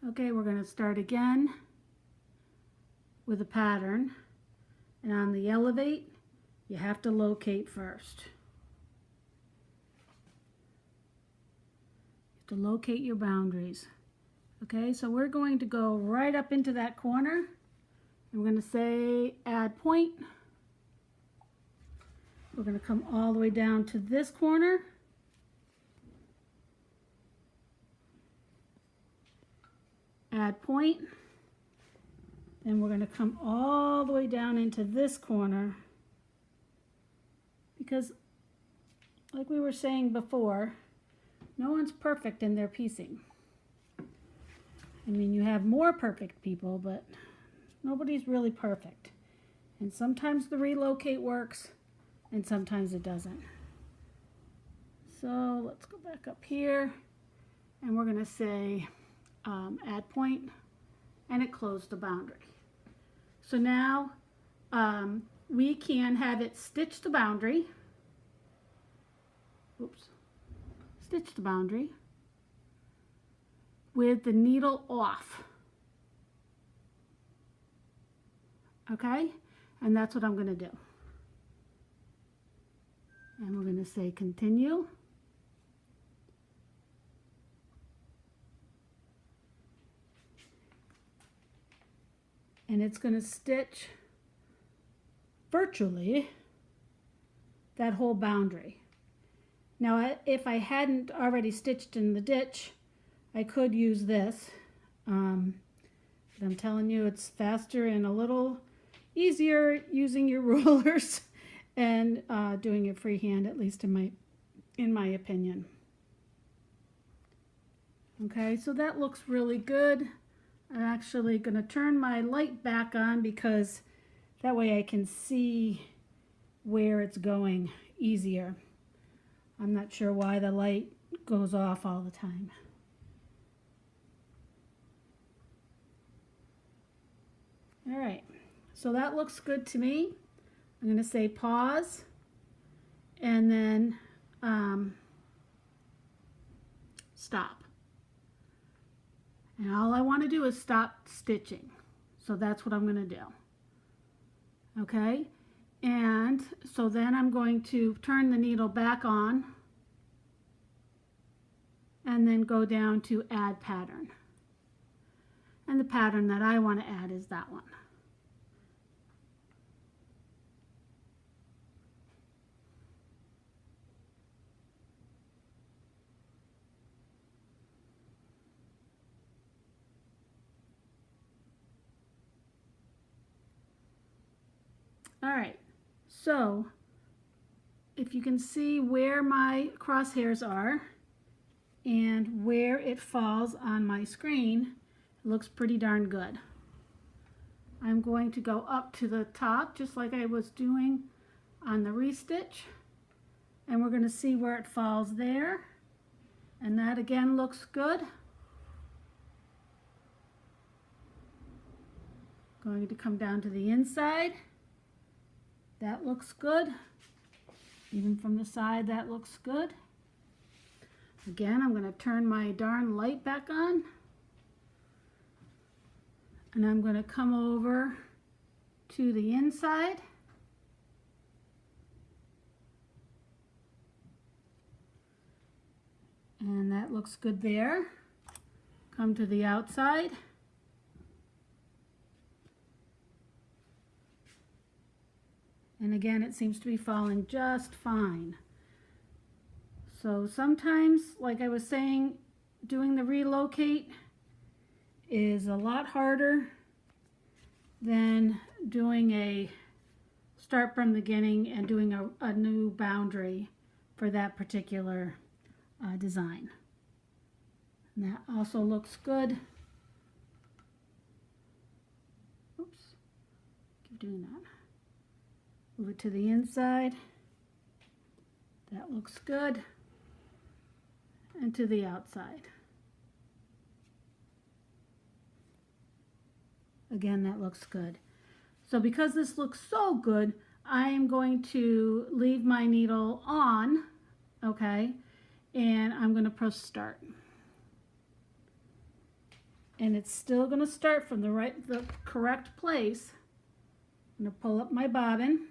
Okay, we're going to start again with a pattern, and on the elevate you have to locate first. You have to locate your boundaries. Okay, so we're going to go right up into that corner, and we're going to say add point. We're going to come all the way down to this corner, add point, and we're going to come all the way down into this corner, because like we were saying before, no one's perfect in their piecing. I mean, you have more perfect people, but nobody's really perfect. And sometimes the relocate works, and sometimes it doesn't. So let's go back up here, and we're going to say add point, and it closed the boundary. So now we can have it stitch the boundary. Oops. Stitch the boundary with the needle off. Okay? And that's what I'm going to do. And we're going to say continue. And it's going to stitch virtually that whole boundary. Now, if I hadn't already stitched in the ditch, I could use this. But I'm telling you, it's faster and a little easier using your rulers and doing it freehand, at least in my opinion. Okay, so that looks really good. I'm actually going to turn my light back on because that way I can see where it's going easier. I'm not sure why the light goes off all the time. All right, so that looks good to me. I'm going to say pause, and then stop. And all I want to do is stop stitching. So that's what I'm going to do. Okay, and so then I'm going to turn the needle back on and then go down to add pattern. And the pattern that I want to add is that one. All right, so if you can see where my crosshairs are and where it falls on my screen, it looks pretty darn good. I'm going to go up to the top just like I was doing on the restitch, and we're going to see where it falls there, and that again looks good. Going to come down to the inside. That looks good. Even from the side, that looks good. Again, I'm going to turn my darn light back on. And I'm going to come over to the inside. And that looks good there. Come to the outside. And again, it seems to be falling just fine. So sometimes, like I was saying, doing the relocate is a lot harder than doing a start from the beginning and doing a new boundary for that particular design. And that also looks good. Oops, keep doing that. Move it to the inside. That looks good. And to the outside. Again, that looks good. So because this looks so good, I am going to leave my needle on, okay, and I'm going to press start. and it's still going to start from the correct place. I'm going to pull up my bobbin.